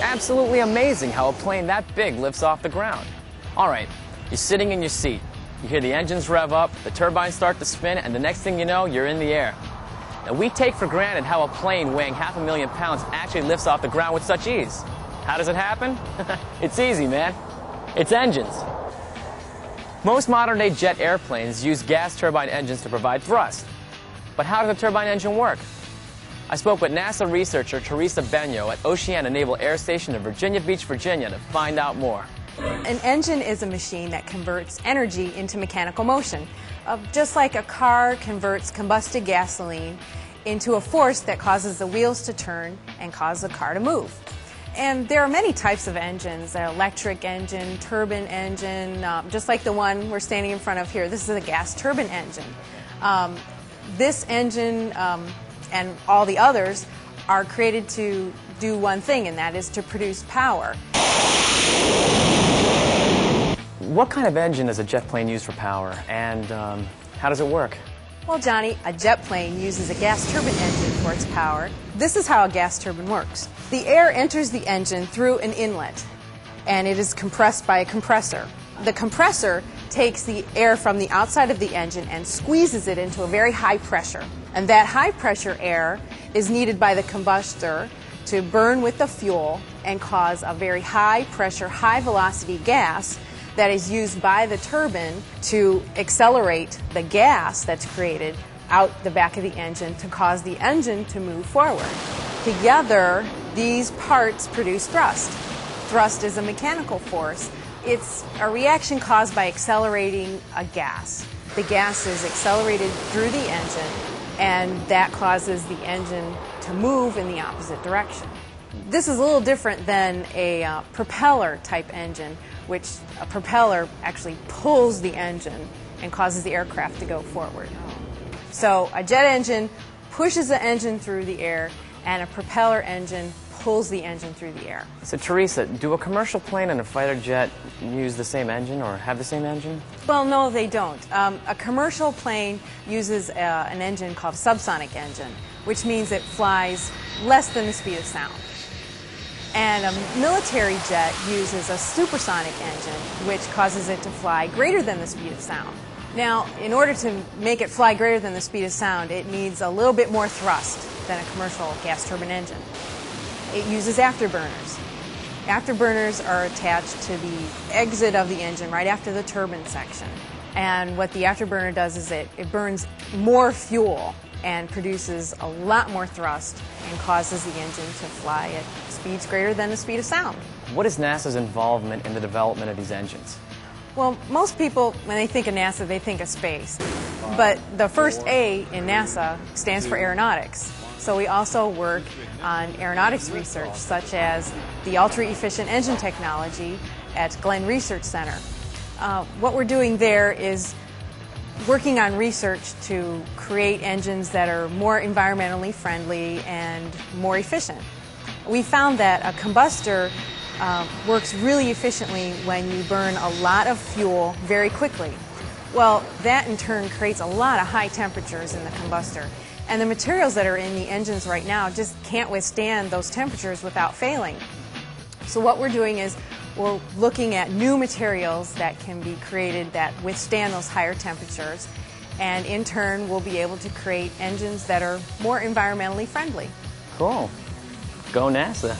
absolutely amazing how a plane that big lifts off the ground. All right, you're sitting in your seat. You hear the engines rev up, the turbines start to spin, and the next thing you know, you're in the air. Now, we take for granted how a plane weighing 500,000 pounds actually lifts off the ground with such ease. How does it happen? It's easy, man. It's engines. Most modern-day jet airplanes use gas turbine engines to provide thrust. But how does a turbine engine work? I spoke with NASA researcher Teresa Benyo at Oceana Naval Air Station in Virginia Beach, Virginia to find out more. An engine is a machine that converts energy into mechanical motion, just like a car converts combusted gasoline into a force that causes the wheels to turn and cause the car to move. And there are many types of engines, an electric engine, turbine engine, just like the one we're standing in front of here. This is a gas turbine engine. This engine and all the others are created to do one thing, and that is to produce power. What kind of engine does a jet plane use for power, and how does it work? Well, Johnny, a jet plane uses a gas turbine engine for its power. This is how a gas turbine works. The air enters the engine through an inlet, and it is compressed by a compressor. The compressor takes the air from the outside of the engine and squeezes it into a very high pressure. And that high pressure air is needed by the combustor to burn with the fuel and cause a very high pressure, high velocity gas that is used by the turbine to accelerate the gas that's created out the back of the engine to cause the engine to move forward. Together, these parts produce thrust. Thrust is a mechanical force. It's a reaction caused by accelerating a gas. The gas is accelerated through the engine, and that causes the engine to move in the opposite direction. This is a little different than a propeller type engine, which a propeller actually pulls the engine and causes the aircraft to go forward. So a jet engine pushes the engine through the air, and a propeller engine pulls the engine through the air. So Teresa, do a commercial plane and a fighter jet use the same engine or have the same engine? Well, no, they don't. A commercial plane uses an engine called subsonic engine, which means it flies less than the speed of sound. And a military jet uses a supersonic engine, which causes it to fly greater than the speed of sound. Now, in order to make it fly greater than the speed of sound, it needs a little bit more thrust than a commercial gas turbine engine. It uses afterburners. Afterburners are attached to the exit of the engine right after the turbine section. And what the afterburner does is it burns more fuel and produces a lot more thrust and causes the engine to fly at speeds greater than the speed of sound. What is NASA's involvement in the development of these engines? Well, most people, when they think of NASA, they think of space. But the first A in NASA stands for aeronautics. So we also work on aeronautics research, such as the ultra-efficient engine technology at Glenn Research Center. What we're doing there is working on research to create engines that are more environmentally friendly and more efficient. We found that a combustor works really efficiently when you burn a lot of fuel very quickly. Well, that in turn creates a lot of high temperatures in the combustor. And the materials that are in the engines right now just can't withstand those temperatures without failing. So what we're doing is we're looking at new materials that can be created that withstand those higher temperatures, and in turn we'll be able to create engines that are more environmentally friendly. Cool. Go NASA.